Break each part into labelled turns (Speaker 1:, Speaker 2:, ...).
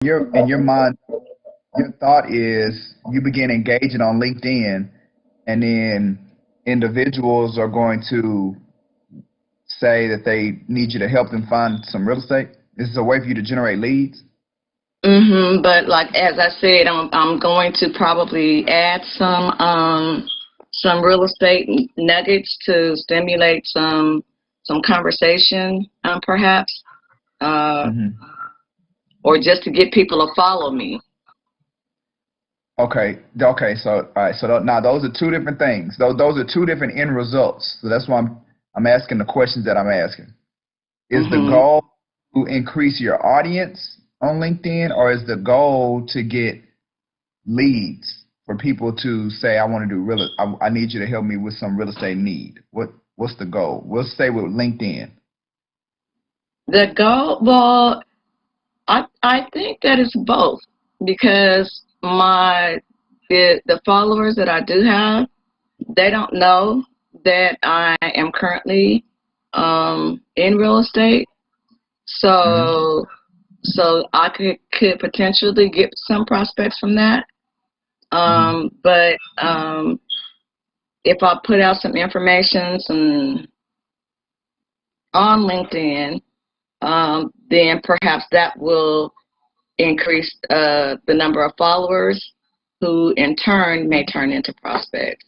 Speaker 1: your in your mind, your thought is you begin engaging on LinkedIn, and then individuals are going to say that they need you to help them find some real estate. This is a way for you to generate leads.
Speaker 2: But like as I said, I'm going to probably add some real estate nuggets to stimulate some conversation, perhaps, uh,
Speaker 1: Hmm.
Speaker 2: or just to get people to follow me.
Speaker 1: Okay. Okay. So, all right. So now those are two different things. Those are two different end results. So that's why I'm asking the questions that I'm asking. Is the
Speaker 2: hmm
Speaker 1: goal to increase your audience on LinkedIn, or is the goal to get leads for people to say, I want to do real, I need you to help me with some real estate need? What's the goal? We'll stay with LinkedIn.
Speaker 2: The goal, well, I think that it's both because the followers that I do have, they don't know that I am currently in real estate.
Speaker 1: Hmm.
Speaker 2: So I could potentially get some prospects from that.
Speaker 1: Hmm.
Speaker 2: But if I put out some information on LinkedIn, then perhaps that will increase the number of followers, who in turn may turn into prospects.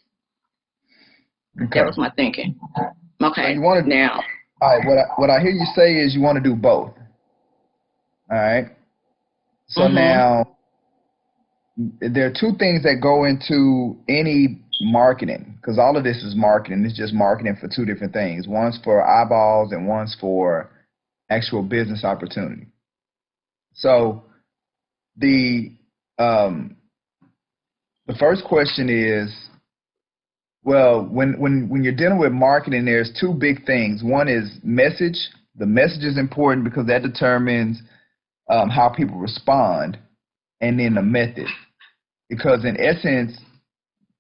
Speaker 2: That
Speaker 1: Okay.
Speaker 2: was my thinking.
Speaker 1: So you
Speaker 2: Okay,
Speaker 1: want to,
Speaker 2: now.
Speaker 1: all right, what I hear you say is you want to do both. All right. So
Speaker 2: Mhm.
Speaker 1: now there are two things that go into any marketing, because all of this is marketing. It's just marketing for two different things. One's for eyeballs and one's for actual business opportunity. So the um, the first question is, well, when you're dealing with marketing, there's two big things. One is message. The message is important because that determines how people respond, and then the method. Because in essence,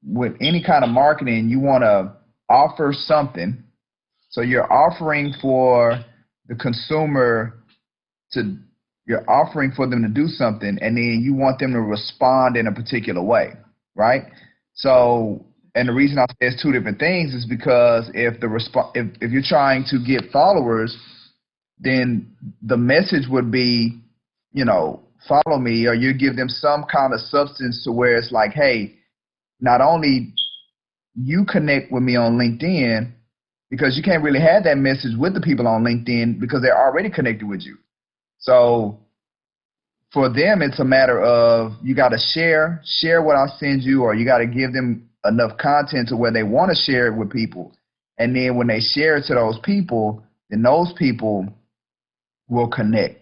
Speaker 1: with any kind of marketing, you want to offer something. So you're offering for the consumer to, you're offering for them to do something, and then you want them to respond in a particular way, right? So, and the reason I say it's two different things is because if you're trying to get followers, then the message would be, follow me, or you give them some kind of substance to where it's like, hey, not only you connect with me on LinkedIn, because you can't really have that message with the people on LinkedIn because they're already connected with you. So for them, it's a matter of you got to share what I send you, or you got to give them enough content to where they want to share it with people. And then when they share it to those people, then those people will connect.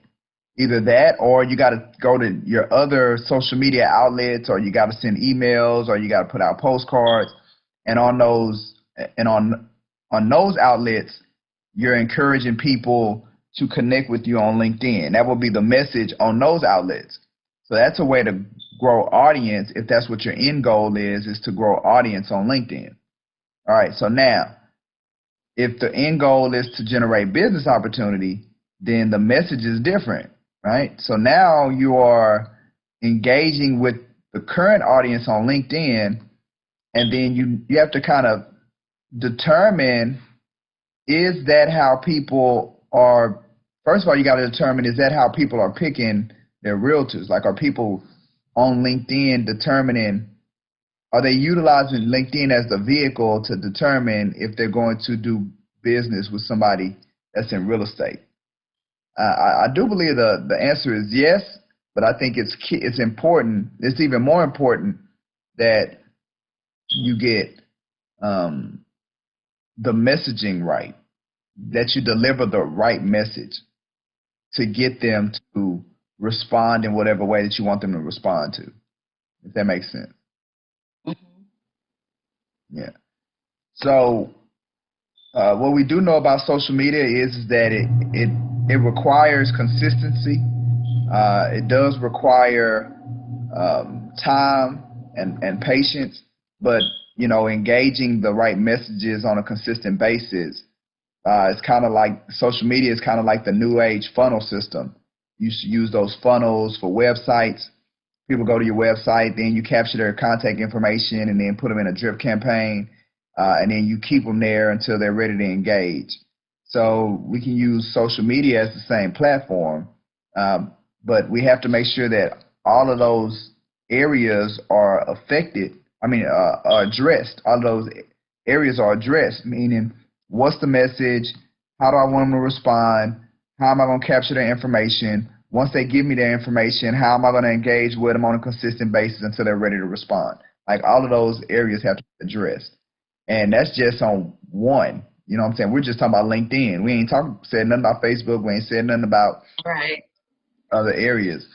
Speaker 1: Either that, or you got to go to your other social media outlets, or you got to send emails, or you got to put out postcards. And on those outlets, you're encouraging people to connect with you on LinkedIn. That will be the message on those outlets. So that's a way to grow audience if that's what your end goal is to grow audience on LinkedIn. All right, so now if the end goal is to generate business opportunity, then the message is different, right? So now you are engaging with the current audience on LinkedIn, and then you have to kind of determine, is that how people are, first of all, you got to determine, is that how people are picking their realtors? Like, are people on LinkedIn determining, are they utilizing LinkedIn as the vehicle to determine if they're going to do business with somebody that's in real estate? I do believe the answer is yes, but I think it's important. It's even more important that you get um, the messaging right, that you deliver the right message to get them to respond in whatever way that you want them to respond to. If that makes sense.
Speaker 2: Mhm.
Speaker 1: Yeah. So what we do know about social media is that it requires consistency. It does require time and patience, but engaging the right messages on a consistent basis. It's kind of like social media is kind of like the new age funnel system. You should use those funnels for websites. People go to your website, then you capture their contact information and then put them in a drip campaign, and then you keep them there until they're ready to engage. So we can use social media as the same platform, but we have to make sure that all of those areas are affected. Are addressed. All of those areas are addressed, meaning what's the message? How do I want them to respond? How am I going to capture their information? Once they give me their information, how am I going to engage with them on a consistent basis until they're ready to respond? Like all of those areas have to be addressed. And that's just on one. You know what I'm saying? We're just talking about LinkedIn. We ain't said nothing about Facebook. We ain't said nothing about
Speaker 2: Right.
Speaker 1: other areas.